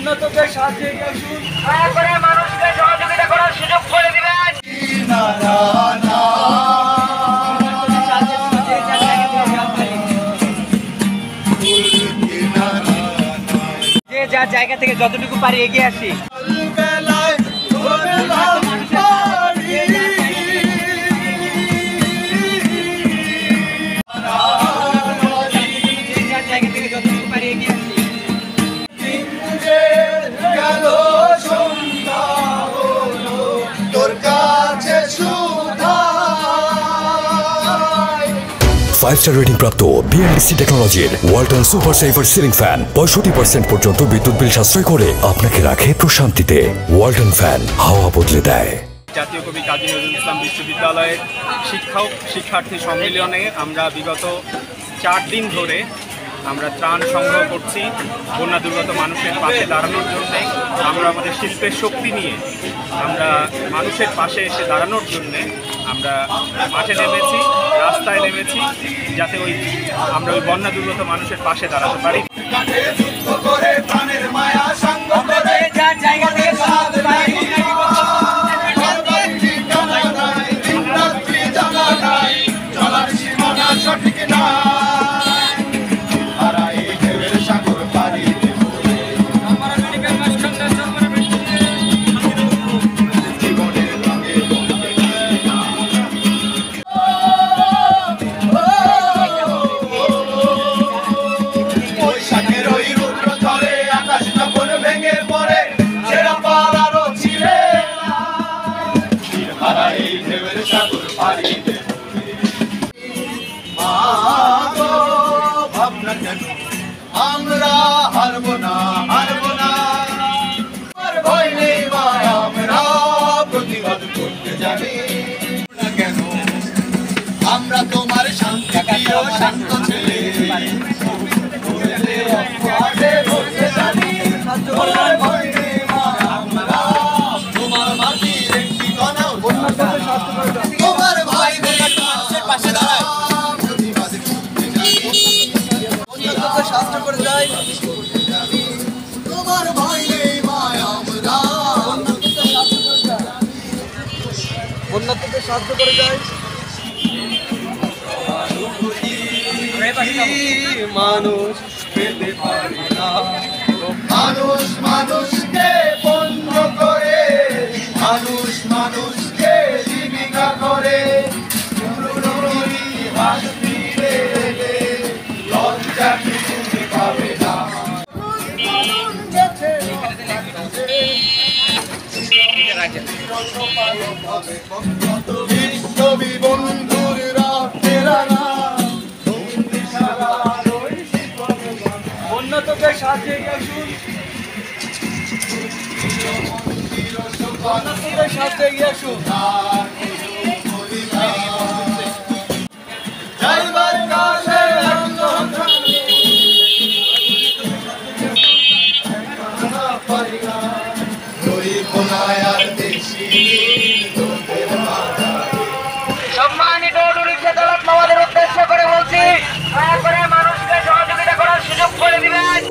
উন্নতদের সাহায্যে আসুন, দয়া করে মানুষকে সহযোগিতা করার সুযোগ করে দিবেন। যে যার জায়গা থেকে যতটুকু পারি এগিয়ে আসি। फाइव-स्टार रेटिंग प्राप्त BLDC टेक्नोलॉजीर Walton super saver ceiling fan 65% পর্যন্ত বিদ্যুৎ বিল সাশ্রয় করে আপনাকে রাখে প্রশান্তিতে। ওয়ালটন ফ্যান হাওয়া বদলে দেয়। জাতীয় কবি কাজী নজরুল ইসলাম বিশ্ববিদ্যালয়ের শিক্ষার্থী সম্মেলনে আমরা বিগত 4 দিন ধরে আমরা ত্রাণ সংগ্রহ করছি বন্যা দুর্গত মানুষের পাশে দাঁড়ানোর জন্য। আমরা আমাদের শিল্পের শক্তি নিয়ে আমরা মানুষের পাশে এসে দাঁড়ানোর জন্যে আমরা মাঠে নেমেছি, রাস্তায় নেমেছি, যাতে আমরা ওই বন্যা দুর্গত মানুষের পাশে দাঁড়াতে পারি। আমরা হারবো না, হারবো না, ভয় নেই মা, আমরা প্রতিবাদ করতে জানি না কেন। আমরা তোমার শান্তি প্রিয় শান্ত ছেলে, ভয় নেই মা, আমরা তোমার মাটির একটি কণা, তোমার ভাই বোনের পাশে দাঁড়ায় প্রতিবাদ করতে জানি। সাহায্য করে যায়, তোমার ভয় নেই মা, আমরা উন্নতদের সাহায্য করে যায়। মানুষ পেতে পারি না, মানুষ মানুষকে বন্ধ করে, মানুষ মানুষকে জীবিকা করে, লজ্জা কিছু পাবে না। বিশ্ববি বন্ধুর রাতেরা উন্নতদের সাহায্যে আসুন, উন্নতদের সাহায্যে আসুন। সম্মানিত অটো রিকশা চালক মামাদের উদ্দেশ্য করে বলছি, দয়া করে মানুষকে সহযোগিতা করার সুযোগ করে দিবেন।